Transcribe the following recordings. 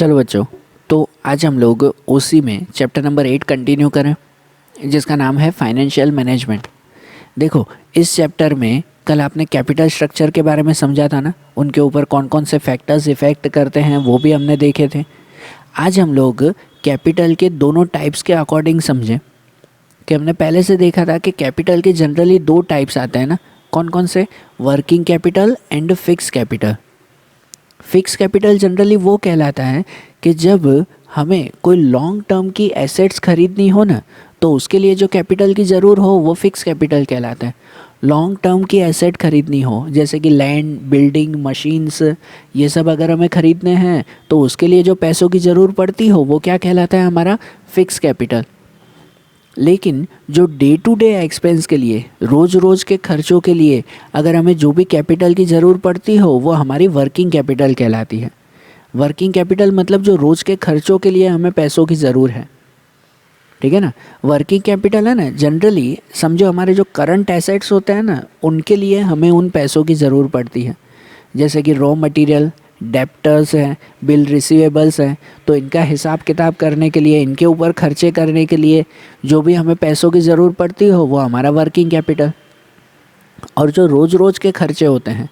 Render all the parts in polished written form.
चलो बच्चों, तो आज हम लोग ओसी में चैप्टर नंबर 8 कंटिन्यू करें, जिसका नाम है फाइनेंशियल मैनेजमेंट। देखो, इस चैप्टर में कल आपने कैपिटल स्ट्रक्चर के बारे में समझा था ना, उनके ऊपर कौन कौन से फैक्टर्स इफ़ेक्ट करते हैं वो भी हमने देखे थे। आज हम लोग कैपिटल के दोनों टाइप्स के अकॉर्डिंग समझें कि हमने पहले से देखा था कि कैपिटल के जनरली दो टाइप्स आते हैं ना, कौन कौन से? Working capital and fix capital. Fix capital generally वो कहलाता है कि जब हमें कोई लॉन्ग टर्म की एसेट्स खरीदनी हो ना, तो उसके लिए जो कैपिटल की ज़रूर हो वो फिक्स कैपिटल कहलाता है। लॉन्ग टर्म की एसेट खरीदनी हो, जैसे कि लैंड, बिल्डिंग, मशीन्स, ये सब अगर हमें खरीदने हैं तो उसके लिए जो पैसों की ज़रूर पड़ती हो वो क्या कहलाता है? हमारा फिक्स कैपिटल। लेकिन जो डे टू डे एक्सपेंस के लिए, रोज़ रोज़ के खर्चों के लिए अगर हमें जो भी कैपिटल की ज़रूर पड़ती हो वो हमारी वर्किंग कैपिटल कहलाती है। वर्किंग कैपिटल मतलब जो रोज़ के खर्चों के लिए हमें पैसों की ज़रूर है, ठीक है ना। वर्किंग कैपिटल है ना, जनरली समझो हमारे जो करंट एसेट्स होते हैं ना, उनके लिए हमें उन पैसों की ज़रूर पड़ती है। जैसे कि रॉ मटेरियल, डेप्टर्स हैं, बिल रिसीवेबल्स हैं, तो इनका हिसाब किताब करने के लिए, इनके ऊपर खर्चे करने के लिए जो भी हमें पैसों की ज़रूरत पड़ती हो वो हमारा वर्किंग कैपिटल। और जो रोज़ रोज़ के खर्चे होते हैं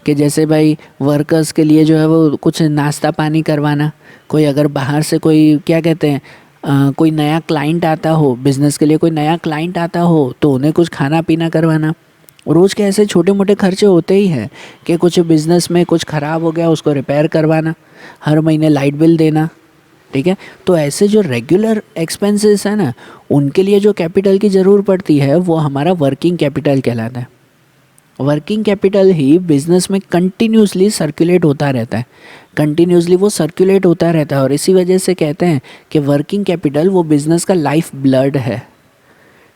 कि जैसे भाई वर्कर्स के लिए जो है वो कुछ नाश्ता पानी करवाना, कोई अगर बाहर से कोई क्या कहते हैं कोई नया क्लाइंट आता हो, बिज़नेस के लिए कोई नया क्लाइंट आता हो तो उन्हें कुछ खाना पीना करवाना। रोज़ के ऐसे छोटे मोटे खर्चे होते ही हैं कि कुछ बिज़नेस में कुछ ख़राब हो गया उसको रिपेयर करवाना, हर महीने लाइट बिल देना, ठीक है। तो ऐसे जो रेगुलर एक्सपेंसेस हैं ना, उनके लिए जो कैपिटल की ज़रूरत पड़ती है वो हमारा वर्किंग कैपिटल कहलाता है। वर्किंग कैपिटल ही बिज़नेस में कंटिन्यूसली सर्कुलेट होता रहता है, कंटिन्यूसली वो सर्कुलेट होता रहता है, और इसी वजह से कहते हैं कि वर्किंग कैपिटल वो बिज़नेस का लाइफ ब्लड है,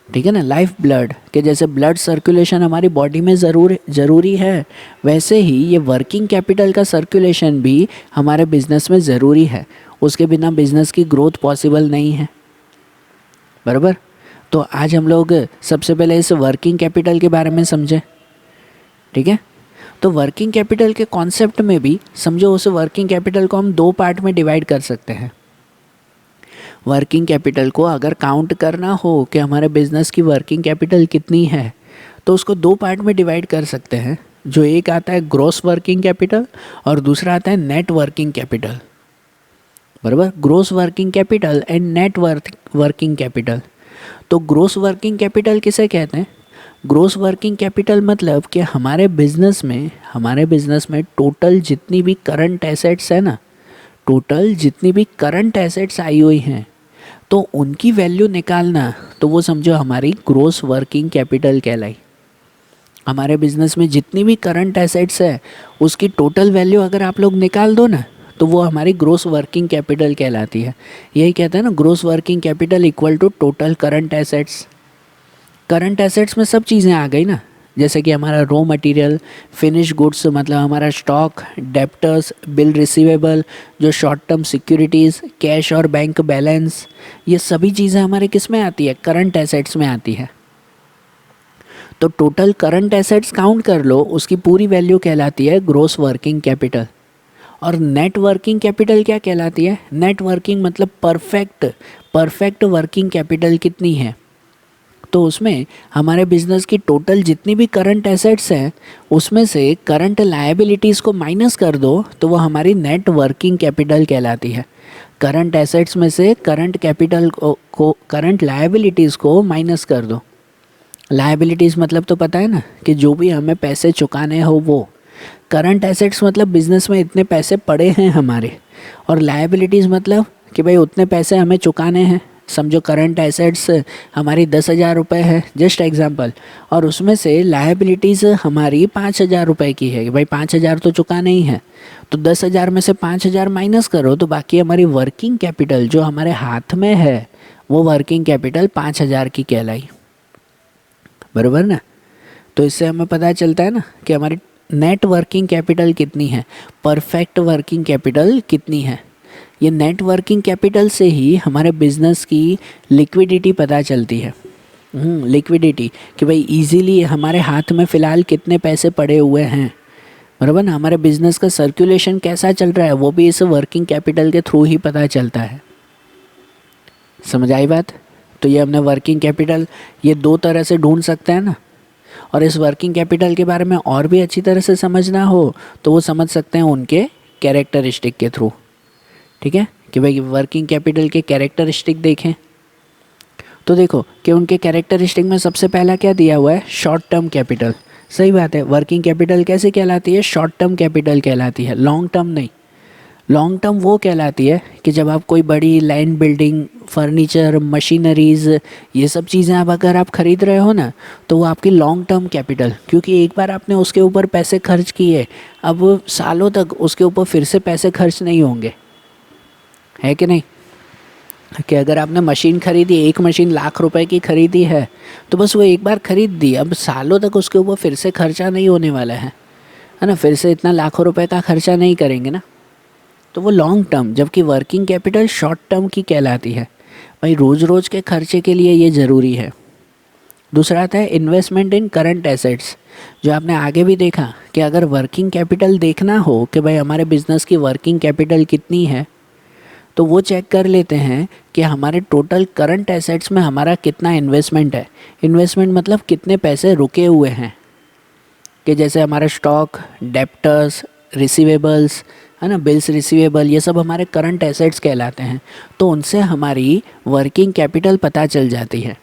ठीक है ना। लाइफ ब्लड के जैसे ब्लड सर्कुलेशन हमारी बॉडी में ज़रूरी है, वैसे ही ये वर्किंग कैपिटल का सर्कुलेशन भी हमारे बिज़नेस में ज़रूरी है। उसके बिना बिज़नेस की ग्रोथ पॉसिबल नहीं है, बराबर। तो आज हम लोग सबसे पहले इस वर्किंग कैपिटल के बारे में समझें, ठीक है। तो वर्किंग कैपिटल के कॉन्सेप्ट में भी समझो, उस वर्किंग कैपिटल को हम दो पार्ट में डिवाइड कर सकते हैं। वर्किंग कैपिटल को अगर काउंट करना हो कि हमारे बिज़नेस की वर्किंग कैपिटल कितनी है, तो उसको दो पार्ट में डिवाइड कर सकते हैं। जो एक आता है ग्रॉस वर्किंग कैपिटल और दूसरा आता है नेट वर्किंग कैपिटल, बराबर। Gross working capital and net working capital. तो ग्रॉस वर्किंग कैपिटल किसे कहते हैं? ग्रॉस वर्किंग कैपिटल मतलब कि हमारे बिज़नेस में टोटल जितनी भी करंट एसेट्स है ना, टोटल जितनी भी करंट एसेट्स आई हुई हैं, तो उनकी वैल्यू निकालना, तो वो समझो हमारी ग्रॉस वर्किंग कैपिटल कहलाई। हमारे बिज़नेस में जितनी भी करंट एसेट्स है उसकी टोटल वैल्यू अगर आप लोग निकाल दो ना, तो वो हमारी ग्रॉस वर्किंग कैपिटल कहलाती है। यही कहते हैं ना, gross working capital equal to total current assets. Current assets में सब चीज़ें आ गई ना, जैसे कि हमारा रॉ मटेरियल, फिनिश गुड्स मतलब हमारा स्टॉक, डेप्टर्स, बिल रिसीवेबल, जो शॉर्ट टर्म सिक्योरिटीज़, कैश और बैंक बैलेंस, ये सभी चीज़ें हमारे किस में आती है? करंट एसेट्स में आती है। तो टोटल करंट एसेट्स काउंट कर लो, उसकी पूरी वैल्यू कहलाती है ग्रॉस वर्किंग कैपिटल। और नेट वर्किंग कैपिटल क्या कहलाती है? नेट वर्किंग मतलब परफेक्ट वर्किंग कैपिटल कितनी है, तो उसमें हमारे बिज़नेस की टोटल जितनी भी करंट एसेट्स हैं उसमें से करंट लायबिलिटीज़ को माइनस कर दो, तो वो हमारी नेट वर्किंग कैपिटल कहलाती है। करंट एसेट्स में से करंट कैपिटल को करंट लायबिलिटीज़ को माइनस कर दो। लायबिलिटीज़ मतलब तो पता है ना कि जो भी हमें पैसे चुकाने हो वो। करंट एसेट्स मतलब बिज़नेस में इतने पैसे पड़े हैं हमारे, और लायबिलिटीज़ मतलब कि भाई उतने पैसे हमें चुकाने हैं। समझो करंट एसेट्स हमारी 10,000 रुपये है, जस्ट एग्जांपल, और उसमें से लायबिलिटीज़ हमारी 5,000 रुपये की है कि भाई 5,000 तो चुकाना ही है। तो 10,000 में से 5,000 माइनस करो, तो बाकी हमारी वर्किंग कैपिटल जो हमारे हाथ में है वो वर्किंग कैपिटल 5,000 की कहलाई, बराबर ना। तो इससे हमें पता चलता है ना कि हमारी नेट वर्किंग कैपिटल कितनी है, परफेक्ट वर्किंग कैपिटल कितनी है। ये नेट वर्किंग कैपिटल से ही हमारे बिज़नेस की लिक्विडिटी पता चलती है। लिक्विडिटी कि भाई इजीली हमारे हाथ में फ़िलहाल कितने पैसे पड़े हुए हैं, बराबर ना, हमारे बिजनेस का सर्कुलेशन कैसा चल रहा है वो भी इस वर्किंग कैपिटल के थ्रू ही पता चलता है। समझ आई बात? तो ये हमने वर्किंग कैपिटल ये दो तरह से ढूंढ सकते हैं ना। और इस वर्किंग कैपिटल के बारे में और भी अच्छी तरह से समझना हो तो वो समझ सकते हैं उनके कैरेक्टरिस्टिक के थ्रू। ठीक है, कि भाई वर्किंग कैपिटल के कैरेक्टरिस्टिक देखें तो देखो कि उनके कैरेक्टरिस्टिक में सबसे पहला क्या दिया हुआ है, शॉर्ट टर्म कैपिटल। सही बात है, वर्किंग कैपिटल कैसे कहलाती है, शॉर्ट टर्म कैपिटल कहलाती है, लॉन्ग टर्म नहीं। लॉन्ग टर्म वो कहलाती है कि जब आप कोई बड़ी लैंड बिल्डिंग, फर्नीचर, मशीनरीज, ये सब चीज़ें आप अगर आप खरीद रहे हो ना तो वो आपकी लॉन्ग टर्म कैपिटल, क्योंकि एक बार आपने उसके ऊपर पैसे खर्च किए, अब सालों तक उसके ऊपर फिर से पैसे खर्च नहीं होंगे, है कि नहीं। कि अगर आपने मशीन खरीदी, एक मशीन ₹1,00,000 की खरीदी है तो बस वो एक बार खरीद दी, अब सालों तक उसके ऊपर फिर से खर्चा नहीं होने वाला है ना, फिर से इतना ₹1,00,000 का खर्चा नहीं करेंगे ना, तो वो लॉन्ग टर्म। जबकि वर्किंग कैपिटल शॉर्ट टर्म की कहलाती है, भाई रोज़ रोज़ के खर्चे के लिए ये ज़रूरी है। दूसरा आता है इन्वेस्टमेंट इन करंट एसेट्स, जो आपने आगे भी देखा कि अगर वर्किंग कैपिटल देखना हो कि भाई हमारे बिजनेस की वर्किंग कैपिटल कितनी है तो वो चेक कर लेते हैं कि हमारे टोटल करंट एसेट्स में हमारा कितना इन्वेस्टमेंट है। इन्वेस्टमेंट मतलब कितने पैसे रुके हुए हैं, कि जैसे हमारा स्टॉक, डेप्टर्स, रिसीवेबल्स, है ना, बिल्स रिसीवेबल, ये सब हमारे करंट एसेट्स कहलाते हैं। तो उनसे हमारी वर्किंग कैपिटल पता चल जाती है।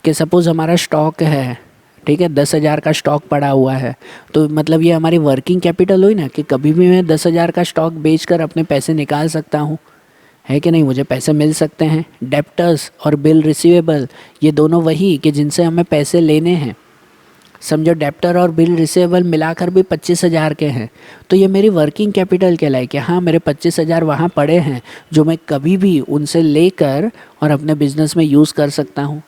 कि सपोज़ हमारा स्टॉक है, ठीक है, 10,000 का स्टॉक पड़ा हुआ है, तो मतलब ये हमारी वर्किंग कैपिटल हुई ना, कि कभी भी मैं 10,000 का स्टॉक बेचकर अपने पैसे निकाल सकता हूँ, है कि नहीं, मुझे पैसे मिल सकते हैं। डेप्टर्स और बिल रिसीवेबल ये दोनों वही कि जिनसे हमें पैसे लेने हैं। समझो डेप्टर और बिल रिसीवेबल मिलाकर भी 25,000 के हैं, तो ये मेरी वर्किंग कैपिटल कहलाई कि हाँ मेरे 25,000 वहाँ पड़े हैं जो मैं कभी भी उनसे लेकर और अपने बिजनेस में यूज़ कर सकता हूँ।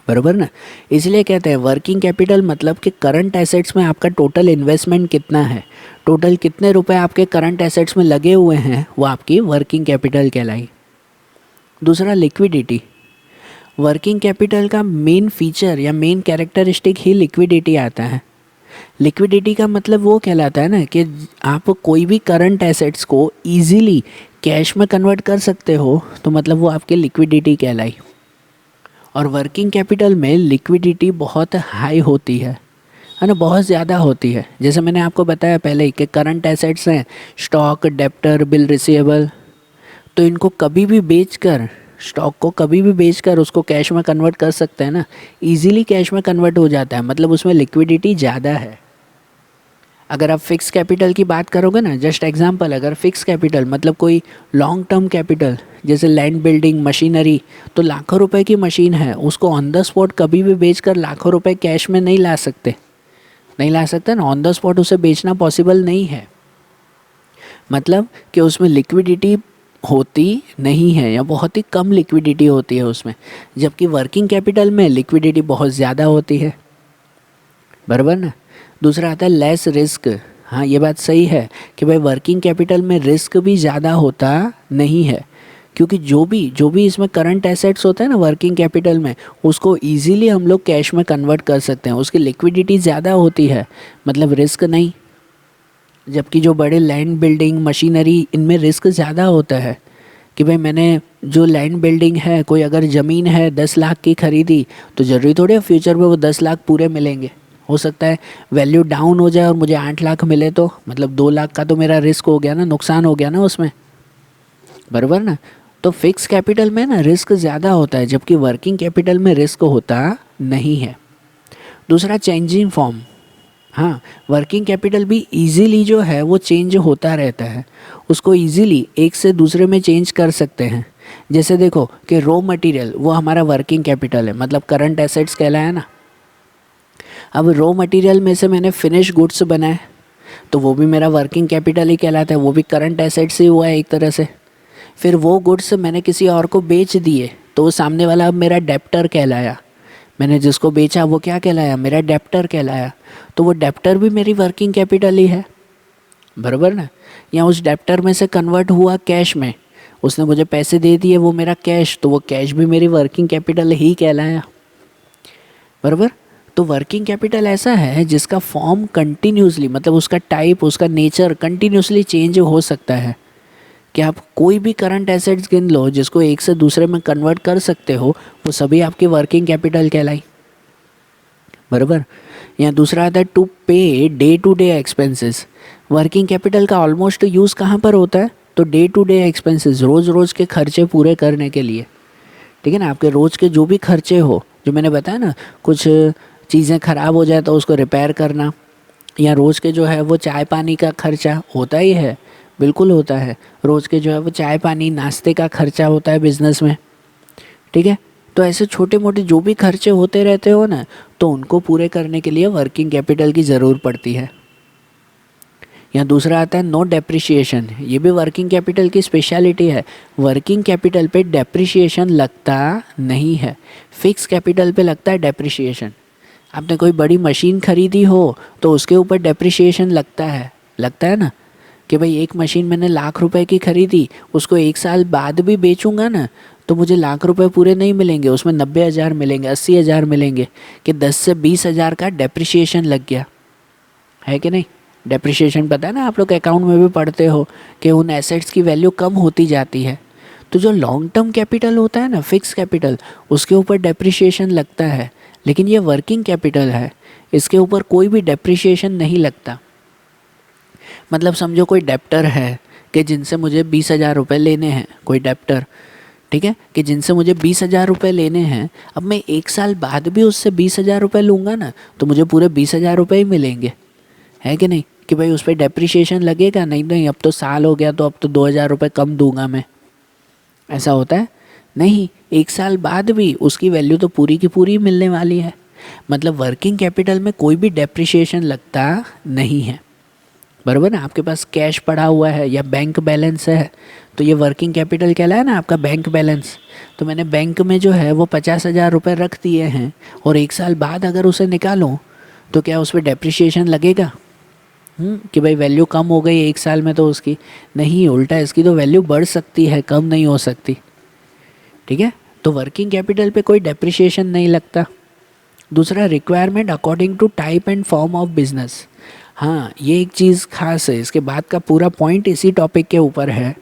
बराबर ना, इसलिए कहते हैं वर्किंग कैपिटल मतलब कि करंट एसेट्स में आपका टोटल इन्वेस्टमेंट कितना है, टोटल कितने रुपए आपके करंट एसेट्स में लगे हुए हैं, वो आपकी वर्किंग कैपिटल कहलाई। दूसरा लिक्विडिटी। वर्किंग कैपिटल का मेन फीचर या मेन कैरेक्टरिस्टिक ही लिक्विडिटी आता है। लिक्विडिटी का मतलब वो कहलाता है ना कि आप कोई भी करंट एसेट्स को ईजीली कैश में कन्वर्ट कर सकते हो, तो मतलब वो आपकी लिक्विडिटी कहलाई। और वर्किंग कैपिटल में लिक्विडिटी बहुत हाई होती है ना, बहुत ज़्यादा होती है। जैसे मैंने आपको बताया पहले ही कि करंट एसेट्स हैं स्टॉक, डेप्टर, बिल रिसीवेबल, तो इनको कभी भी बेचकर, स्टॉक को कभी भी बेचकर उसको कैश में कन्वर्ट कर सकते हैं ना, इजीली कैश में कन्वर्ट हो जाता है, मतलब उसमें लिक्विडिटी ज़्यादा है। अगर आप फिक्स कैपिटल की बात करोगे ना, जस्ट एग्जांपल, अगर फिक्स कैपिटल मतलब कोई लॉन्ग टर्म कैपिटल जैसे लैंड बिल्डिंग, मशीनरी, तो लाखों रुपए की मशीन है, उसको ऑन द स्पॉट कभी भी बेचकर लाखों रुपए कैश में नहीं ला सकते, नहीं ला सकते ना, ऑन द स्पॉट उसे बेचना पॉसिबल नहीं है। मतलब कि उसमें लिक्विडिटी होती नहीं है या बहुत ही कम लिक्विडिटी होती है उसमें, जबकि वर्किंग कैपिटल में लिक्विडिटी बहुत ज़्यादा होती है। बराबर ना। दूसरा आता है लेस रिस्क। हाँ ये बात सही है कि भाई वर्किंग कैपिटल में रिस्क भी ज़्यादा होता नहीं है, क्योंकि जो भी इसमें करंट एसेट्स होता है ना वर्किंग कैपिटल में, उसको इजीली हम लोग कैश में कन्वर्ट कर सकते हैं, उसकी लिक्विडिटी ज़्यादा होती है, मतलब रिस्क नहीं। जबकि जो बड़े लैंड बिल्डिंग, मशीनरी, इनमें रिस्क ज़्यादा होता है कि भाई मैंने जो लैंड बिल्डिंग है, कोई अगर ज़मीन है 10 लाख की खरीदी, तो ज़रूरी थोड़ी है फ्यूचर में वो 10 लाख पूरे मिलेंगे। हो सकता है वैल्यू डाउन हो जाए और मुझे 8 लाख मिले, तो मतलब 2 लाख का तो मेरा रिस्क हो गया ना, नुकसान हो गया ना उसमें। बराबर ना। तो फिक्स कैपिटल में ना रिस्क ज़्यादा होता है, जबकि वर्किंग कैपिटल में रिस्क होता नहीं है। दूसरा चेंजिंग फॉर्म। हाँ, वर्किंग कैपिटल भी इजीली जो है वो चेंज होता रहता है, उसको इजीली एक से दूसरे में चेंज कर सकते हैं। जैसे देखो कि रॉ मटेरियल वो हमारा वर्किंग कैपिटल है, मतलब करंट एसेट्स कहलाया ना। अब रॉ मटेरियल में से मैंने फिनिश गुड्स बनाए, तो वो भी मेरा वर्किंग कैपिटल ही कहलाता है, वो भी करंट एसेट्स ही हुआ है एक तरह से। फिर वो गुड्स मैंने किसी और को बेच दिए, तो वो सामने वाला अब मेरा डेप्टर कहलाया। मैंने जिसको बेचा वो क्या कहलाया, मेरा डेप्टर कहलाया। तो वो डेप्टर भी मेरी वर्किंग कैपिटल ही है। बराबर ना। या उस डेप्टर में से कन्वर्ट हुआ कैश में, उसने मुझे पैसे दे दिए, वो मेरा कैश, तो वो कैश भी मेरी वर्किंग कैपिटल ही कहलाया। बराबर। तो वर्किंग कैपिटल ऐसा है जिसका फॉर्म कंटिन्यूसली, मतलब उसका टाइप, उसका नेचर कंटिन्यूसली चेंज हो सकता है। कि आप कोई भी करंट एसेट्स गिन लो जिसको एक से दूसरे में कन्वर्ट कर सकते हो, वो सभी आपकी वर्किंग कैपिटल कहलाई, बराबर। यहाँ दूसरा आता है to pay day to day expenses. Working capital का ऑलमोस्ट यूज़ कहाँ पर होता है? तो डे टू डे एक्सपेंसेस, रोज़ रोज़ के खर्चे पूरे करने के लिए, ठीक है ना। आपके रोज़ के जो भी खर्चे हो, जो मैंने बताया ना, कुछ चीज़ें ख़राब हो जाए तो उसको रिपेयर करना, या रोज़ के जो है वो चाय पानी का खर्चा होता ही है, बिल्कुल होता है। रोज़ के जो है वो चाय पानी नाश्ते का खर्चा होता है बिज़नेस में, ठीक है। तो ऐसे छोटे मोटे जो भी खर्चे होते रहते हो ना, तो उनको पूरे करने के लिए वर्किंग कैपिटल की ज़रूरत पड़ती है। यहाँ दूसरा आता है नो डेप्रिशिएशन। ये भी वर्किंग कैपिटल की स्पेशलिटी है। वर्किंग कैपिटल पे डेप्रिशिएशन लगता नहीं है, फिक्स कैपिटल पे लगता है डेप्रिशिएशन। आपने कोई बड़ी मशीन खरीदी हो तो उसके ऊपर डेप्रिशिएशन लगता है ना, कि भाई एक मशीन मैंने ₹1,00,000 की खरीदी, उसको 1 साल बाद भी बेचूंगा ना तो मुझे ₹1,00,000 पूरे नहीं मिलेंगे, उसमें 90,000 मिलेंगे, 80,000 मिलेंगे, कि 10 से 20,000 का डेप्रिशिएशन लग गया है कि नहीं। डेप्रिशिएशन पता है ना, आप लोग अकाउंट में भी पढ़ते हो कि उन एसेट्स की वैल्यू कम होती जाती है। तो जो लॉन्ग टर्म कैपिटल होता है ना, फिक्स कैपिटल, उसके ऊपर डेप्रिशिएशन लगता है। लेकिन ये वर्किंग कैपिटल है, इसके ऊपर कोई भी डेप्रिशिएशन नहीं लगता। मतलब समझो कोई डेप्टर है कि जिनसे मुझे 20,000 रुपये लेने हैं, कोई डेप्टर, ठीक है, कि जिनसे मुझे 20,000 रुपये लेने हैं। अब मैं 1 साल बाद भी उससे 20,000 रुपये लूँगा ना तो मुझे पूरे 20,000 रुपये ही मिलेंगे, है कि नहीं। कि भाई उस पर डेप्रिशिएशन लगेगा नहीं, नहीं अब तो साल हो गया तो अब तो 2,000 रुपये कम दूंगा मैं, ऐसा होता है नहीं। 1 साल बाद भी उसकी वैल्यू तो पूरी की पूरी मिलने वाली है। मतलब वर्किंग कैपिटल में कोई भी डेप्रिशिएशन लगता नहीं है, बराबर ना। आपके पास कैश पड़ा हुआ है या बैंक बैलेंस है तो ये वर्किंग कैपिटल कहलाए ना, आपका बैंक बैलेंस। तो मैंने बैंक में जो है वो 50,000 रुपये रख दिए हैं और 1 साल बाद अगर उसे निकालूं तो क्या उस पर डेप्रिशिएशन लगेगा? कि भाई वैल्यू कम हो गई 1 साल में तो उसकी, नहीं, उल्टा इसकी तो वैल्यू बढ़ सकती है, कम नहीं हो सकती, ठीक है। तो वर्किंग कैपिटल पे कोई डेप्रिशिएशन नहीं लगता। दूसरा, requirement according to type and form of business. हाँ, ये एक चीज़ खास है, इसके बाद का पूरा पॉइंट इसी टॉपिक के ऊपर है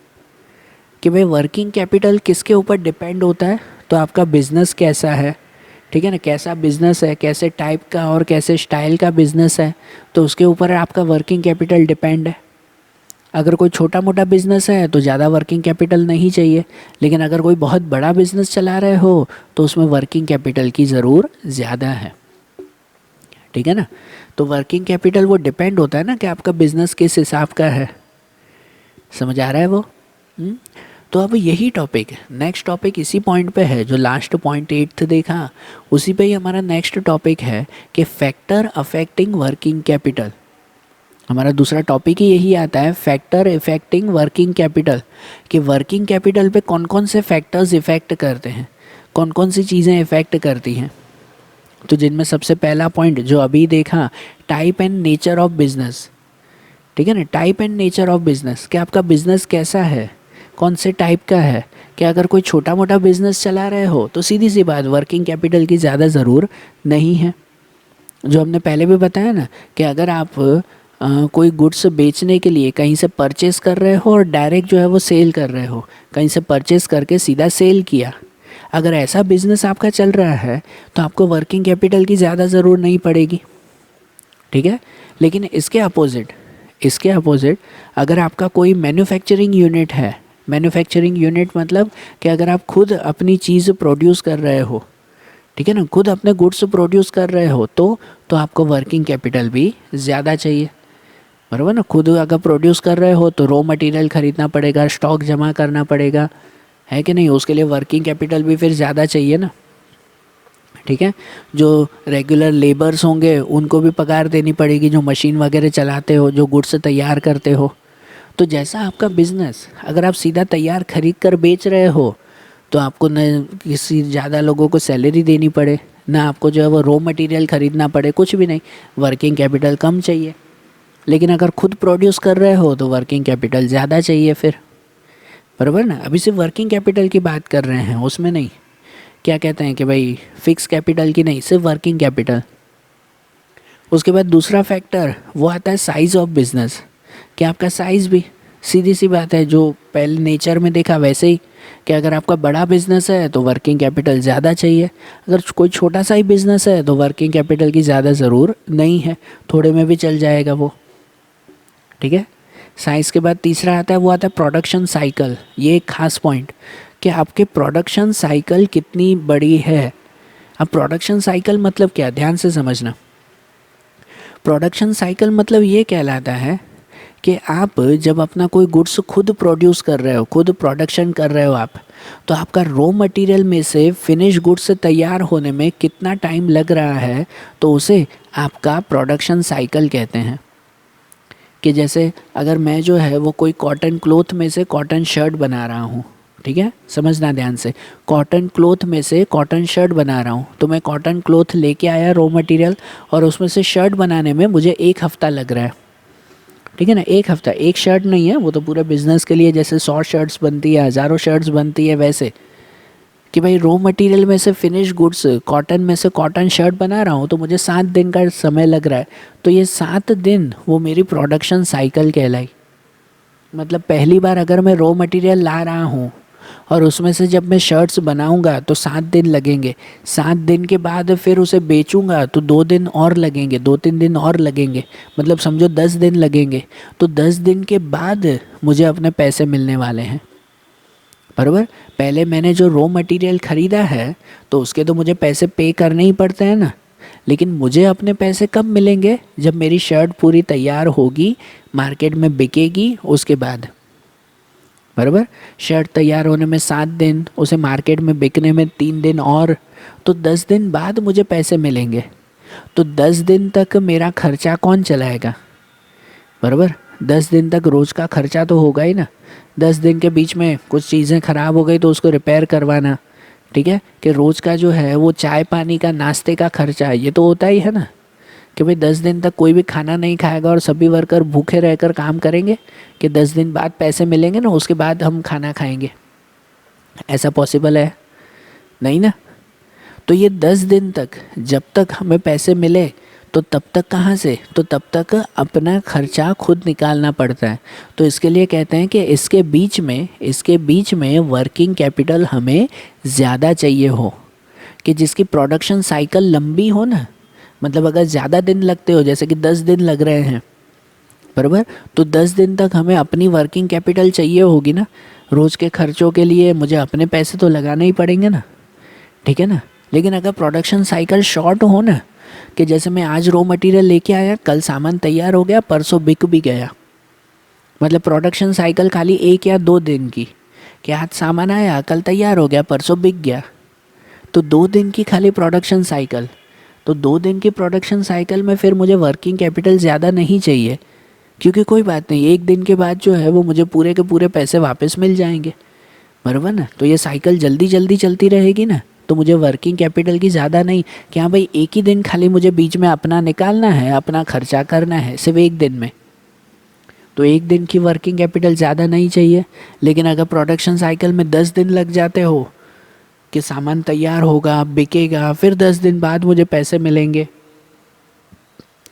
कि भाई वर्किंग कैपिटल किसके ऊपर डिपेंड होता है। तो आपका बिजनेस कैसा है, ठीक है ना, कैसा बिजनेस है, कैसे टाइप का और कैसे स्टाइल का बिजनेस है, तो उसके ऊपर आपका वर्किंग कैपिटल डिपेंड है। अगर कोई छोटा मोटा बिजनेस है तो ज़्यादा वर्किंग कैपिटल नहीं चाहिए, लेकिन अगर कोई बहुत बड़ा बिजनेस चला रहे हो तो उसमें वर्किंग कैपिटल की ज़रूर ज़्यादा है, ठीक है ना। तो वर्किंग कैपिटल वो डिपेंड होता है ना कि आपका बिजनेस किस हिसाब का है, समझ आ रहा है वो। तो अब यही टॉपिक, नेक्स्ट टॉपिक इसी पॉइंट पे है जो लास्ट पॉइंट 8 देखा, उसी पे ही हमारा नेक्स्ट टॉपिक है कि फैक्टर अफेक्टिंग वर्किंग कैपिटल। हमारा दूसरा टॉपिक ही यही आता है, फैक्टर इफेक्टिंग वर्किंग कैपिटल, कि वर्किंग कैपिटल पे कौन कौन से फैक्टर्स इफ़ेक्ट करते हैं, कौन कौन सी चीज़ें इफ़ेक्ट करती हैं। तो जिनमें सबसे पहला पॉइंट जो अभी देखा, type and nature of business, ठीक है ना। Type and nature of business, कि आपका बिजनेस कैसा है, कौन से टाइप का है। कि अगर कोई छोटा मोटा बिजनेस चला रहे हो तो सीधी सी बात, वर्किंग कैपिटल की ज़्यादा ज़रूर नहीं है। जो हमने पहले भी बताया ना कि अगर आप कोई गुड्स बेचने के लिए कहीं से परचेस कर रहे हो और डायरेक्ट जो है वो सेल कर रहे हो, कहीं से परचेस करके सीधा सेल किया, अगर ऐसा बिजनेस आपका चल रहा है तो आपको वर्किंग कैपिटल की ज़्यादा ज़रूर नहीं पड़ेगी, ठीक है। लेकिन इसके अपोजिट अगर आपका कोई मैन्युफैक्चरिंग यूनिट है, मैन्युफैक्चरिंग यूनिट मतलब कि अगर आप खुद अपनी चीज़ प्रोड्यूस कर रहे हो, ठीक है ना, खुद अपने गुड्स प्रोड्यूस कर रहे हो तो आपको वर्किंग कैपिटल भी ज़्यादा चाहिए, बराबर ना। खुद अगर प्रोड्यूस कर रहे हो तो रॉ मटेरियल ख़रीदना पड़ेगा, स्टॉक जमा करना पड़ेगा, है कि नहीं। उसके लिए वर्किंग कैपिटल भी फिर ज़्यादा चाहिए ना, ठीक है। जो रेगुलर लेबर्स होंगे उनको भी पगार देनी पड़ेगी, जो मशीन वगैरह चलाते हो, जो गुड्स तैयार करते हो। तो जैसा आपका बिज़नेस, अगर आप सीधा तैयार खरीद कर बेच रहे हो तो आपको न किसी ज़्यादा लोगों को सैलरी देनी पड़े, ना आपको जो है वो रॉ मटेरियल ख़रीदना पड़े, कुछ भी नहीं, वर्किंग कैपिटल कम चाहिए। लेकिन अगर खुद प्रोड्यूस कर रहे हो तो वर्किंग कैपिटल ज़्यादा चाहिए फिर, बराबर ना। अभी सिर्फ वर्किंग कैपिटल की बात कर रहे हैं, उसमें नहीं, क्या कहते हैं कि भाई फिक्स कैपिटल की नहीं, सिर्फ वर्किंग कैपिटल, उसके बाद दूसरा फैक्टर वो आता है साइज़ ऑफ बिजनेस, कि आपका साइज़ भी, सीधी सी बात है जो पहले नेचर में देखा वैसे ही, कि अगर आपका बड़ा बिजनेस है तो वर्किंग कैपिटल ज़्यादा चाहिए, अगर कोई छोटा सा ही बिजनेस है तो वर्किंग कैपिटल की ज़्यादा ज़रूर नहीं है, थोड़े में भी चल जाएगा वो। ठीक है। साइज़ के बाद तीसरा आता है वो आता है प्रोडक्शन साइकिल। ये एक खास पॉइंट कि आपके प्रोडक्शन साइकिल कितनी बड़ी है। अब प्रोडक्शन साइकिल मतलब क्या, ध्यान से समझना। प्रोडक्शन साइकिल मतलब ये कहलाता है कि आप जब अपना कोई गुड्स खुद प्रोड्यूस कर रहे हो, खुद प्रोडक्शन कर रहे हो आप, तो आपका रॉ मटेरियल में से फिनिश गुड्स तैयार होने में कितना टाइम लग रहा है, तो उसे आपका प्रोडक्शन साइकिल कहते हैं। कि जैसे अगर मैं जो है वो कोई कॉटन क्लॉथ में से कॉटन शर्ट बना रहा हूँ, ठीक है, समझना ध्यान से, कॉटन क्लॉथ में से कॉटन शर्ट बना रहा हूँ, तो मैं कॉटन क्लॉथ लेके आया रॉ मटेरियल, और उसमें से शर्ट बनाने में मुझे 1 हफ़्ता लग रहा है। ठीक है ना, 1 हफ़्ता, एक शर्ट नहीं है वो, तो पूरे बिजनेस के लिए जैसे 100 शर्ट्स बनती है, हज़ारों शर्ट्स बनती है, वैसे कि भाई रॉ मटेरियल में से फिनिश गुड्स कॉटन में से कॉटन शर्ट बना रहा हूँ तो मुझे 7 दिन का समय लग रहा है, तो ये 7 दिन वो मेरी प्रोडक्शन साइकिल कहलाई। मतलब पहली बार अगर मैं रॉ मटेरियल ला रहा हूँ और उसमें से जब मैं शर्ट्स बनाऊंगा तो 7 दिन लगेंगे, 7 दिन के बाद फिर उसे बेचूंगा तो 2 दिन और लगेंगे, 2-3 दिन और लगेंगे, मतलब समझो 10 दिन लगेंगे। तो 10 दिन के बाद मुझे अपने पैसे मिलने वाले हैं, बराबर। पहले मैंने जो रॉ मटेरियल ख़रीदा है तो उसके तो मुझे पैसे पे करने ही पड़ते हैं ना, लेकिन मुझे अपने पैसे कब मिलेंगे, जब मेरी शर्ट पूरी तैयार होगी, मार्केट में बिकेगी, उसके बाद, बराबर। शर्ट तैयार होने में 7 दिन, उसे मार्केट में बिकने में 3 दिन और, तो 10 दिन बाद मुझे पैसे मिलेंगे। तो 10 दिन तक मेरा खर्चा कौन चलाएगा, बराबर। 10 दिन तक रोज़ का खर्चा तो होगा ही ना। 10 दिन के बीच में कुछ चीज़ें ख़राब हो गई तो उसको रिपेयर करवाना, ठीक है, कि रोज़ का जो है वो चाय पानी का नाश्ते का खर्चा ये तो होता ही है ना, कि भाई 10 दिन तक कोई भी खाना नहीं खाएगा और सभी वर्कर भूखे रहकर काम करेंगे, कि 10 दिन बाद पैसे मिलेंगे ना, उसके बाद हम खाना खाएंगे, ऐसा पॉसिबल है नहीं ना। तो ये 10 दिन तक जब तक हमें पैसे मिले तो तब तक कहाँ से, तो तब तक अपना खर्चा खुद निकालना पड़ता है। तो इसके लिए कहते हैं कि इसके बीच में वर्किंग कैपिटल हमें ज़्यादा चाहिए हो, कि जिसकी प्रोडक्शन साइकिल लंबी हो ना, मतलब अगर ज़्यादा दिन लगते हो, जैसे कि 10 दिन लग रहे हैं, बराबर, तो 10 दिन तक हमें अपनी वर्किंग कैपिटल चाहिए होगी ना, रोज़ के खर्चों के लिए मुझे अपने पैसे तो लगाने ही पड़ेंगे ना, ठीक है ना। लेकिन अगर प्रोडक्शन साइकिल शॉर्ट हो ना, कि जैसे मैं आज रॉ मटेरियल लेके आया, कल सामान तैयार हो गया, परसों बिक भी गया, मतलब प्रोडक्शन साइकिल खाली 1 या 2 दिन की, कि आज सामान आया, कल तैयार हो गया, परसों बिक गया, तो 2 दिन की खाली प्रोडक्शन साइकिल। तो 2 दिन की प्रोडक्शन साइकिल में फिर मुझे वर्किंग कैपिटल ज़्यादा नहीं चाहिए, क्योंकि कोई बात नहीं, 1 दिन के बाद जो है वो मुझे पूरे के पूरे पैसे वापस मिल जाएंगे, बराबर ना। तो ये साइकिल जल्दी जल्दी चलती रहेगी ना, तो मुझे वर्किंग कैपिटल की ज़्यादा नहीं, कि हाँ भाई एक ही दिन खाली मुझे बीच में अपना निकालना है, अपना खर्चा करना है सिर्फ 1 दिन में, तो 1 दिन की वर्किंग कैपिटल ज़्यादा नहीं चाहिए। लेकिन अगर प्रोडक्शन साइकिल में 10 दिन लग जाते हो कि सामान तैयार होगा, बिकेगा, फिर 10 दिन बाद मुझे पैसे मिलेंगे,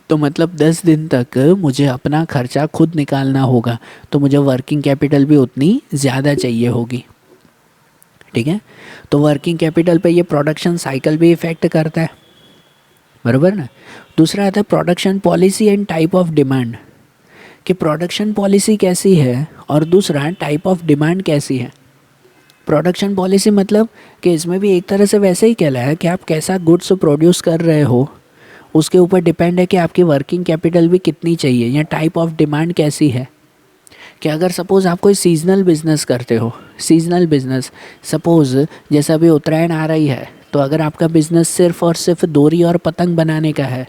तो मतलब 10 दिन तक मुझे अपना खर्चा खुद निकालना होगा, तो मुझे वर्किंग कैपिटल भी उतनी ज़्यादा चाहिए होगी, ठीक है। तो वर्किंग कैपिटल पे ये प्रोडक्शन साइकिल भी इफ़ेक्ट करता है, बराबर ना। दूसरा आता है production policy and type of demand, कि प्रोडक्शन पॉलिसी कैसी है और दूसरा टाइप ऑफ डिमांड कैसी है। प्रोडक्शन पॉलिसी मतलब कि इसमें भी एक तरह से वैसे ही कहला है कि आप कैसा गुड्स प्रोड्यूस कर रहे हो, उसके ऊपर डिपेंड है कि आपकी वर्किंग कैपिटल भी कितनी चाहिए, या टाइप ऑफ डिमांड कैसी है। कि अगर सपोज़ आप कोई सीजनल बिज़नेस करते हो, सीजनल बिज़नेस, सपोज़ जैसे अभी उत्तरायण आ रही है, तो अगर आपका बिज़नेस सिर्फ़ और सिर्फ डोरी और पतंग बनाने का है,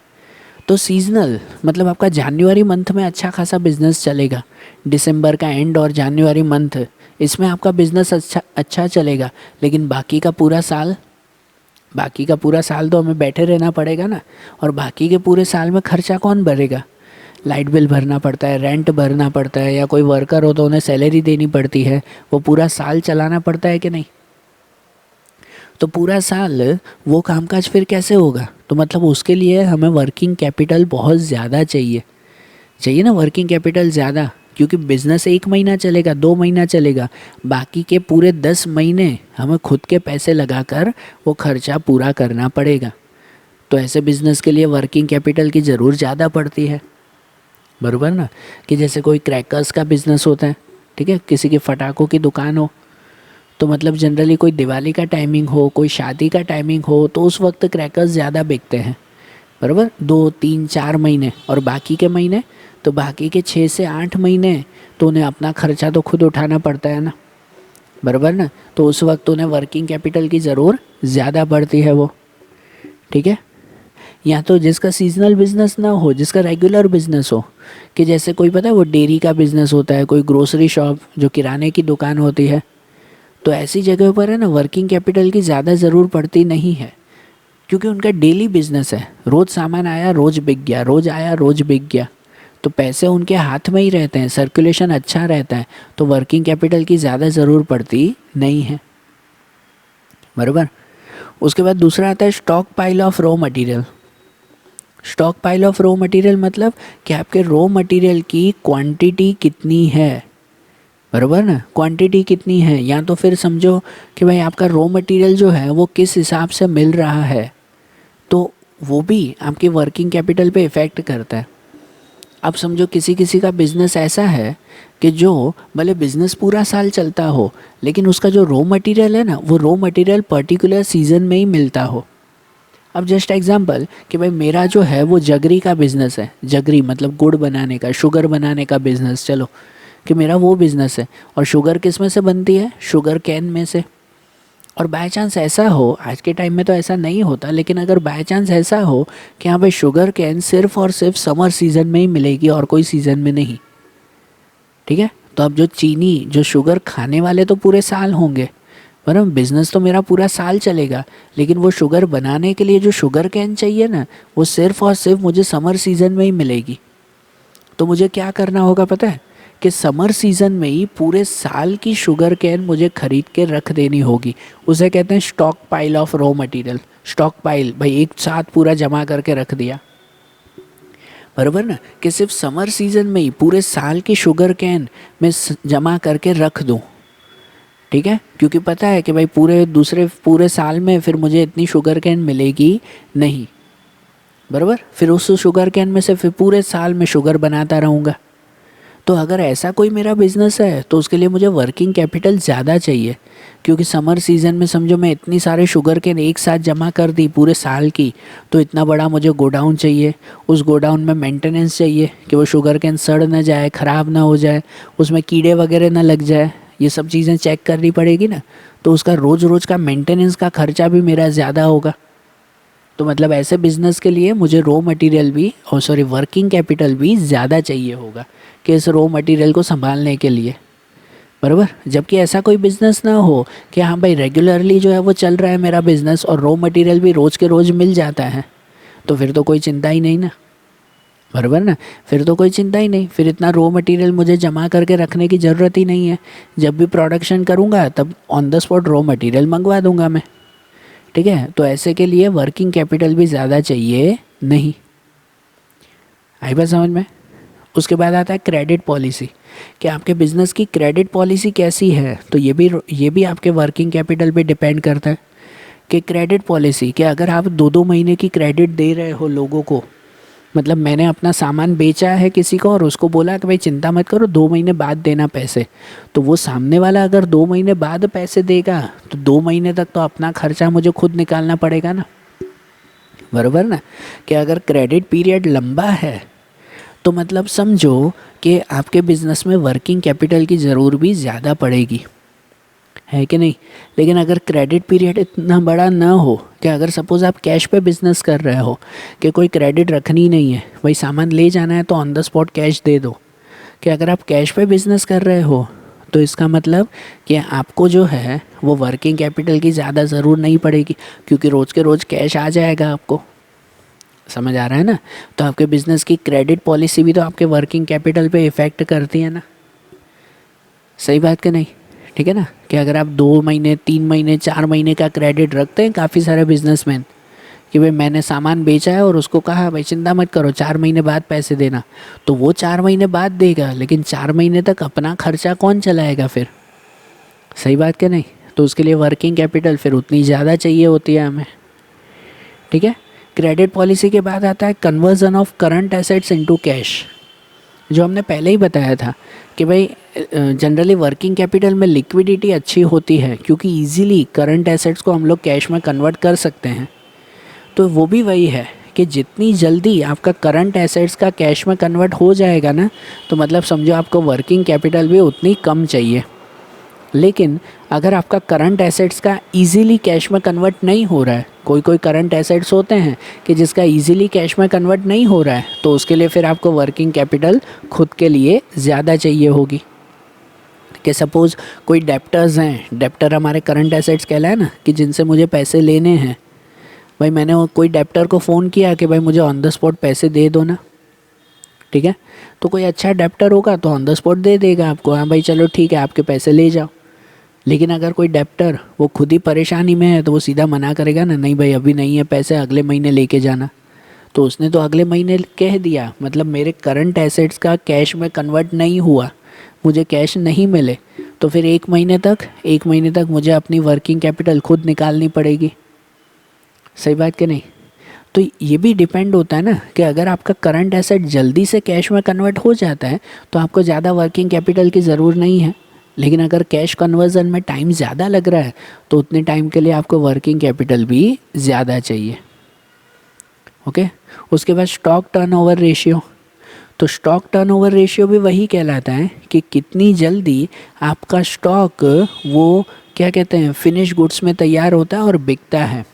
तो सीजनल मतलब आपका जनवरी मंथ में अच्छा खासा बिज़नेस चलेगा, दिसंबर का एंड और जनवरी मंथ, इसमें आपका बिज़नेस अच्छा चलेगा। लेकिन बाकी का पूरा साल तो हमें बैठे रहना पड़ेगा ना, और बाकी के पूरे साल में खर्चा कौन भरेगा, लाइट बिल भरना पड़ता है, रेंट भरना पड़ता है, या कोई वर्कर हो तो उन्हें सैलरी देनी पड़ती है, वो पूरा साल चलाना पड़ता है कि नहीं। तो पूरा साल वो कामकाज फिर कैसे होगा, तो मतलब उसके लिए हमें वर्किंग कैपिटल बहुत ज़्यादा चाहिए ना, वर्किंग कैपिटल ज़्यादा, क्योंकि बिज़नेस 1 महीना चलेगा, 2 महीना चलेगा, बाकी के पूरे 10 महीने हमें खुद के पैसे लगाकर वो खर्चा पूरा करना पड़ेगा। तो ऐसे बिज़नेस के लिए वर्किंग कैपिटल की ज़रूर ज़्यादा पड़ती है, बराबर ना। कि जैसे कोई क्रैकर्स का बिज़नेस होता है, ठीक है, किसी की फटाकों की दुकान हो, तो मतलब जनरली कोई दिवाली का टाइमिंग हो, कोई शादी का टाइमिंग हो, तो उस वक्त क्रैकर्स ज़्यादा बिकते हैं, बराबर, 2 3 4 महीने। और बाकी के महीने, तो बाकी के 6 से 8 महीने तो उन्हें अपना खर्चा तो खुद उठाना पड़ता है ना, बराबर ना। तो उस वक्त उन्हें वर्किंग कैपिटल की ज़रूर ज़्यादा पड़ती है वो, ठीक है। या तो जिसका सीजनल बिजनेस ना हो, जिसका रेगुलर बिजनेस हो, कि जैसे कोई पता है वो डेयरी का बिजनेस होता है, कोई ग्रोसरी शॉप जो किराने की दुकान होती है, तो ऐसी जगह पर है ना वर्किंग कैपिटल की ज़्यादा ज़रूर पड़ती नहीं है, क्योंकि उनका डेली बिजनेस है, रोज़ सामान आया रोज़ बिक गया, रोज़ आया रोज़ बिक गया, तो पैसे उनके हाथ में ही रहते हैं, सर्कुलेशन अच्छा रहता है, तो वर्किंग कैपिटल की ज़्यादा ज़रूर पड़ती नहीं है, बराबर। उसके बाद दूसरा आता है stock pile of raw material. Stock pile of raw material मतलब कि आपके रॉ मटेरियल की क्वांटिटी कितनी है, बराबर ना, क्वांटिटी कितनी है। या तो फिर समझो कि भाई आपका रॉ मटेरियल जो है वो किस हिसाब से मिल रहा है, तो वो भी आपकी वर्किंग कैपिटल पे इफ़ेक्ट करता है। अब समझो किसी किसी का बिज़नेस ऐसा है कि जो भले बिज़नेस पूरा साल चलता हो, लेकिन उसका जो रॉ मटेरियल है ना, वो रॉ मटेरियल पर्टिकुलर सीज़न में ही मिलता हो। अब जस्ट एग्जांपल कि भाई मेरा जो है वो जगरी का बिज़नेस है, जगरी मतलब गुड़ बनाने का, शुगर बनाने का बिज़नेस, चलो कि मेरा वो बिज़नेस है, और शुगर किस में से बनती है, शुगर कैन में से। और बाय चांस ऐसा हो, आज के टाइम में तो ऐसा नहीं होता, लेकिन अगर बाय चांस ऐसा हो कि हाँ भाई शुगर कैन सिर्फ और सिर्फ समर सीज़न में ही मिलेगी और कोई सीज़न में नहीं, ठीक है, तो अब जो चीनी जो शुगर खाने वाले तो पूरे साल होंगे, वरना बिज़नेस तो मेरा पूरा साल चलेगा, लेकिन वो शुगर बनाने के लिए जो शुगर कैन चाहिए ना, वो सिर्फ और सिर्फ मुझे समर सीज़न में ही मिलेगी। तो मुझे क्या करना होगा पता है, कि समर सीज़न में ही पूरे साल की शुगर कैन मुझे ख़रीद के रख देनी होगी। उसे कहते हैं stock pile of raw material. Stock pile भाई एक साथ पूरा जमा करके रख दिया, बराबर ना, कि सिर्फ समर सीज़न में ही पूरे साल की शुगर कैन मैं जमा करके रख दूँ, ठीक है, क्योंकि पता है कि भाई पूरे साल में फिर मुझे इतनी शुगर कैन मिलेगी नहीं, बराबर। फिर उस शुगर कैन में से फिर पूरे साल में शुगर बनाता रहूँगा। तो अगर ऐसा कोई मेरा बिज़नेस है तो उसके लिए मुझे वर्किंग कैपिटल ज़्यादा चाहिए, क्योंकि समर सीज़न में समझो मैं इतनी सारे शुगर कैन एक साथ जमा कर दी पूरे साल की, तो इतना बड़ा मुझे गोडाउन चाहिए, उस गोडाउन में मेंटेनेंस चाहिए कि वो शुगर कैन सड़ ना जाए, ख़राब ना हो जाए, उसमें कीड़े वगैरह ना लग जाए, ये सब चीज़ें चेक करनी पड़ेगी ना। तो उसका रोज़ रोज़ का मेंटेनेंस का खर्चा भी मेरा ज़्यादा होगा। तो मतलब ऐसे बिज़नेस के लिए मुझे रॉ मटेरियल भी और सॉरी वर्किंग कैपिटल भी ज़्यादा चाहिए होगा कि इस रॉ मटेरियल को संभालने के लिए, बराबर। जबकि ऐसा कोई बिज़नेस ना हो कि हाँ भाई रेगुलरली जो है वो चल रहा है मेरा बिज़नेस और रॉ मटेरियल भी रोज़ के रोज़ मिल जाता है, तो फिर तो कोई चिंता ही नहीं ना, बराबर ना। फिर तो कोई चिंता ही नहीं, फिर इतना रॉ मटेरियल मुझे जमा करके रखने की ज़रूरत ही नहीं है। जब भी प्रोडक्शन करूँगा तब on the spot raw material मंगवा दूंगा मैं, ठीक है। तो ऐसे के लिए वर्किंग कैपिटल भी ज़्यादा चाहिए नहीं। आई बात समझ में। उसके बाद आता है क्रेडिट पॉलिसी, कि आपके बिज़नेस की क्रेडिट पॉलिसी कैसी है, तो ये भी आपके वर्किंग कैपिटल पे डिपेंड करता है। कि क्रेडिट पॉलिसी कि अगर आप 2 2 महीने की क्रेडिट दे रहे हो लोगों को, मतलब मैंने अपना सामान बेचा है किसी को और उसको बोला कि भाई चिंता मत करो 2 महीने बाद देना पैसे, तो वो सामने वाला अगर 2 महीने बाद पैसे देगा तो 2 महीने तक तो अपना खर्चा मुझे खुद निकालना पड़ेगा ना, बराबर ना। कि अगर क्रेडिट पीरियड लंबा है तो मतलब समझो कि आपके बिज़नेस में वर्किंग कैपिटल की ज़रूर भी ज़्यादा पड़ेगी, है कि नहीं। लेकिन अगर क्रेडिट पीरियड इतना बड़ा ना हो, कि अगर सपोज़ आप कैश पे बिज़नेस कर रहे हो कि कोई क्रेडिट रखनी नहीं है, वही सामान ले जाना है तो ऑन द स्पॉट कैश दे दो, कि अगर आप कैश पे बिज़नेस कर रहे हो तो इसका मतलब कि आपको जो है वो वर्किंग कैपिटल की ज़्यादा ज़रूर नहीं पड़ेगी, क्योंकि रोज़ के रोज़ कैश आ जाएगा आपको, समझ आ रहा है ना। तो आपके बिज़नेस की क्रेडिट पॉलिसी भी तो आपके वर्किंग कैपिटल पे इफ़ेक्ट करती है ना, सही बात कि नहीं, ठीक है ना। कि अगर आप 2 महीने 3 महीने 4 महीने का क्रेडिट रखते हैं काफ़ी सारे बिजनेसमैन, कि भाई मैंने सामान बेचा है और उसको कहा भाई चिंता मत करो 4 महीने बाद पैसे देना, तो वो 4 महीने बाद देगा, लेकिन 4 महीने तक अपना खर्चा कौन चलाएगा फिर? सही बात क्या नहीं? तो उसके लिए वर्किंग कैपिटल फिर उतनी ज़्यादा चाहिए होती है हमें। ठीक है। क्रेडिट पॉलिसी के बाद आता है conversion of current assets into cash, जो हमने पहले ही बताया था कि भाई जनरली वर्किंग कैपिटल में लिक्विडिटी अच्छी होती है क्योंकि इजीली करंट एसेट्स को हम लोग कैश में कन्वर्ट कर सकते हैं। तो वो भी वही है कि जितनी जल्दी आपका करंट एसेट्स का कैश में कन्वर्ट हो जाएगा ना, तो मतलब समझो आपको वर्किंग कैपिटल भी उतनी कम चाहिए। लेकिन अगर आपका करंट एसेट्स का इजीली कैश में कन्वर्ट नहीं हो रहा है, कोई कोई करंट एसेट्स होते हैं कि जिसका इजीली कैश में कन्वर्ट नहीं हो रहा है, तो उसके लिए फिर आपको वर्किंग कैपिटल खुद के लिए ज़्यादा चाहिए होगी। कि सपोज़ कोई डेप्टर्स हैं, डेप्टर हमारे करंट एसेट्स कहलाए ना, कि जिनसे मुझे पैसे लेने हैं। भाई मैंने कोई डेप्टर को फ़ोन किया कि भाई मुझे ऑन द स्पॉट पैसे दे दो ना, ठीक है, तो कोई अच्छा डेप्टर होगा तो ऑन द स्पॉट दे देगा आपको, हाँ भाई चलो ठीक है आपके पैसे ले जाओ। लेकिन अगर कोई डेप्टर वो खुद ही परेशानी में है तो वो सीधा मना करेगा ना, नहीं भाई अभी नहीं है पैसे, अगले महीने लेके जाना। तो उसने तो अगले महीने कह दिया, मतलब मेरे करंट एसेट्स का कैश में कन्वर्ट नहीं हुआ, मुझे कैश नहीं मिले, तो फिर एक महीने तक मुझे अपनी वर्किंग कैपिटल खुद निकालनी पड़ेगी। सही बात कि नहीं? तो ये भी डिपेंड होता है ना कि अगर आपका करंट एसेट जल्दी से कैश में कन्वर्ट हो जाता है तो आपको ज़्यादा वर्किंग कैपिटल की ज़रूर नहीं है। लेकिन अगर कैश कन्वर्जन में टाइम ज़्यादा लग रहा है तो उतने टाइम के लिए आपको वर्किंग कैपिटल भी ज़्यादा चाहिए। ओके। उसके बाद स्टॉक टर्नओवर रेशियो। तो स्टॉक टर्नओवर रेशियो भी वही कहलाता है कि कितनी जल्दी आपका स्टॉक वो क्या कहते हैं फिनिश गुड्स में तैयार होता है और बिकता है,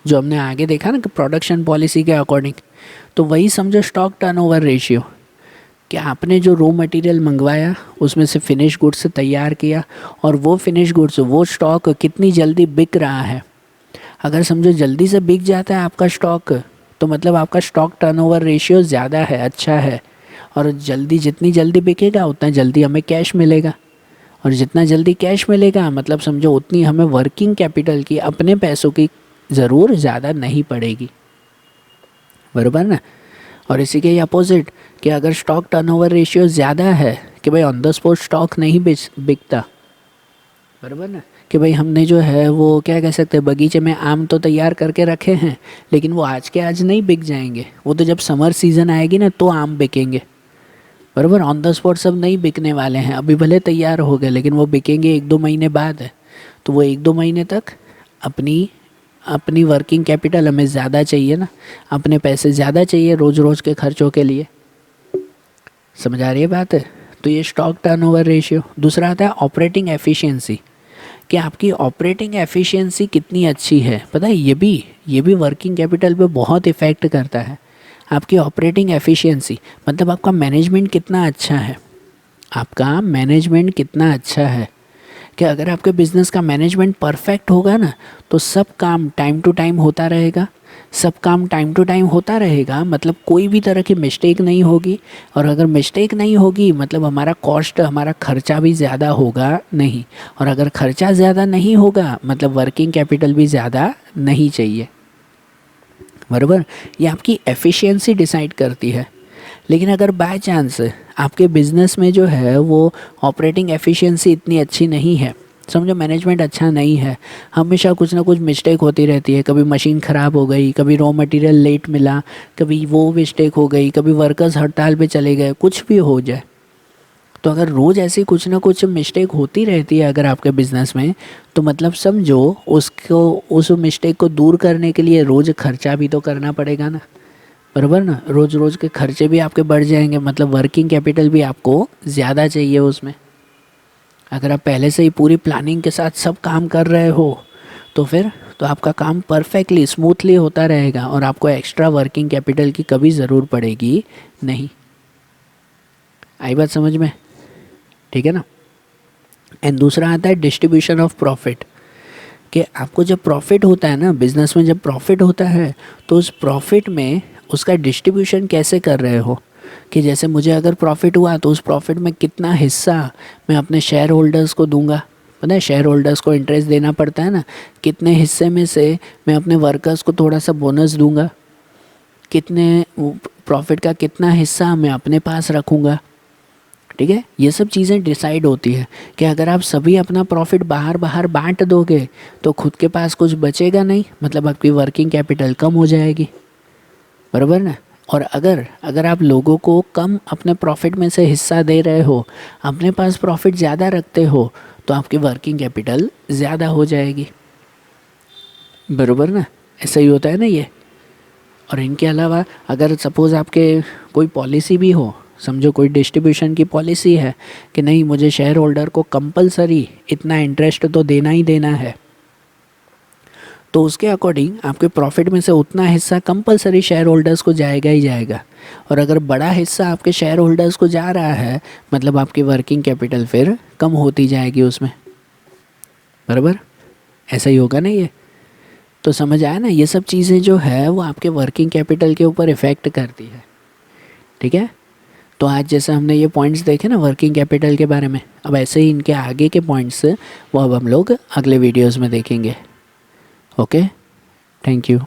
जो हमने आगे देखा ना कि प्रोडक्शन पॉलिसी के अकॉर्डिंग। तो वही समझो स्टॉक टर्नओवर रेशियो, कि आपने जो रॉ मटेरियल मंगवाया उसमें से फिनिश गुड्स से तैयार किया और वो फिनिश गुड्स वो स्टॉक कितनी जल्दी बिक रहा है। अगर समझो जल्दी से बिक जाता है आपका स्टॉक तो मतलब आपका स्टॉक टर्नओवर रेशियो ज़्यादा है, अच्छा है, और जितनी जल्दी बिकेगा उतना जल्दी हमें कैश मिलेगा, और जितना जल्दी कैश मिलेगा मतलब समझो उतनी हमें वर्किंग कैपिटल की अपने पैसों की ज़रूर ज़्यादा नहीं पड़ेगी, बराबर ना। और इसी के ही अपोजिट कि अगर स्टॉक टर्नओवर रेशियो ज़्यादा है कि भाई ऑन द स्पॉट स्टॉक नहीं बिकता, बराबर ना, कि भाई हमने जो है वो क्या कह सकते हैं बगीचे में आम तो तैयार करके रखे हैं लेकिन वो आज के आज नहीं बिक जाएंगे, वो तो जब समर सीज़न आएगी ना तो आम बिकेंगे, बराबर। ऑन द स्पॉट सब नहीं बिकने वाले हैं, अभी भले तैयार हो गए लेकिन वो बिकेंगे 1-2 महीने बाद है। तो वो 1-2 महीने तक अपनी वर्किंग कैपिटल हमें ज़्यादा चाहिए ना, अपने पैसे ज़्यादा चाहिए रोज़ रोज़ के खर्चों के लिए। समझ आ रही है बात है? तो ये स्टॉक टर्नओवर रेशियो। दूसरा आता है ऑपरेटिंग एफिशिएंसी, कि आपकी ऑपरेटिंग एफिशिएंसी कितनी अच्छी है। पता है ये भी वर्किंग कैपिटल पे बहुत इफ़ेक्ट करता है। आपकी ऑपरेटिंग एफिशिएंसी मतलब आपका मैनेजमेंट कितना अच्छा है, आपका मैनेजमेंट कितना अच्छा है, कि अगर आपके बिज़नेस का मैनेजमेंट परफेक्ट होगा ना तो सब काम टाइम टू टाइम होता रहेगा, मतलब कोई भी तरह की मिस्टेक नहीं होगी, और अगर मिस्टेक नहीं होगी मतलब हमारा खर्चा भी ज़्यादा होगा नहीं, और अगर खर्चा ज़्यादा नहीं होगा मतलब वर्किंग कैपिटल भी ज़्यादा नहीं चाहिए, बराबर। ये आपकी एफिशिएंसी डिसाइड करती है। लेकिन अगर बाय चांस आपके बिज़नेस में जो है वो ऑपरेटिंग एफिशिएंसी इतनी अच्छी नहीं है, समझो मैनेजमेंट अच्छा नहीं है, हमेशा कुछ ना कुछ मिस्टेक होती रहती है, कभी मशीन ख़राब हो गई, कभी रॉ मटेरियल लेट मिला, कभी वो मिस्टेक हो गई, कभी वर्कर्स हड़ताल पे चले गए, कुछ भी हो जाए, तो अगर रोज़ ऐसी कुछ ना कुछ मिस्टेक होती रहती है अगर आपके बिज़नेस में, तो मतलब समझो उस मिस्टेक को दूर करने के लिए रोज़ खर्चा भी तो करना पड़ेगा ना, बराबर ना। रोज़ रोज़ के खर्चे भी आपके बढ़ जाएंगे, मतलब वर्किंग कैपिटल भी आपको ज़्यादा चाहिए उसमें। अगर आप पहले से ही पूरी प्लानिंग के साथ सब काम कर रहे हो तो आपका काम परफेक्टली स्मूथली होता रहेगा और आपको एक्स्ट्रा वर्किंग कैपिटल की कभी ज़रूर पड़ेगी नहीं। आई बात समझ में? ठीक है ना। एंड दूसरा आता है डिस्ट्रीब्यूशन ऑफ प्रॉफिट, कि आपको जब प्रॉफिट होता है ना बिज़नेस में, जब प्रॉफिट होता है तो उस प्रॉफिट में उसका डिस्ट्रीब्यूशन कैसे कर रहे हो, कि जैसे मुझे अगर प्रॉफिट हुआ तो उस प्रॉफिट में कितना हिस्सा मैं अपने शेयर होल्डर्स को दूंगा, पता है शेयर होल्डर्स को इंटरेस्ट देना पड़ता है ना, कितने हिस्से में से मैं अपने वर्कर्स को थोड़ा सा बोनस दूंगा, कितने प्रॉफिट का कितना हिस्सा मैं अपने पास रखूँगा। ठीक है, ये सब चीज़ें डिसाइड होती है कि अगर आप सभी अपना प्रॉफिट बाहर बाहर बांट दोगे तो खुद के पास कुछ बचेगा नहीं, मतलब आपकी वर्किंग कैपिटल कम हो जाएगी, बराबर ना। और अगर आप लोगों को कम अपने प्रॉफिट में से हिस्सा दे रहे हो, अपने पास प्रॉफिट ज़्यादा रखते हो, तो आपकी वर्किंग कैपिटल ज़्यादा हो जाएगी, बराबर ना। ऐसा ही होता है ना ये। और इनके अलावा अगर सपोज़ आपके कोई पॉलिसी भी हो, समझो कोई डिस्ट्रीब्यूशन की पॉलिसी है कि नहीं मुझे शेयर होल्डर को कंपलसरी इतना इंटरेस्ट तो देना ही देना है, तो उसके अकॉर्डिंग आपके प्रॉफिट में से उतना हिस्सा कंपलसरी शेयर होल्डर्स को जाएगा ही जाएगा। और अगर बड़ा हिस्सा आपके शेयर होल्डर्स को जा रहा है, मतलब आपकी वर्किंग कैपिटल फिर कम होती जाएगी उसमें, बराबर। ऐसा ही होगा ना ये। तो समझ आया ना, ये सब चीज़ें जो है वो आपके वर्किंग कैपिटल के ऊपर इफ़ेक्ट करती है। ठीक है, तो आज जैसे हमने ये पॉइंट्स देखे ना वर्किंग कैपिटल के बारे में, अब ऐसे ही इनके आगे के पॉइंट्स वो अब हम लोग अगले वीडियोस में देखेंगे। Okay, thank you.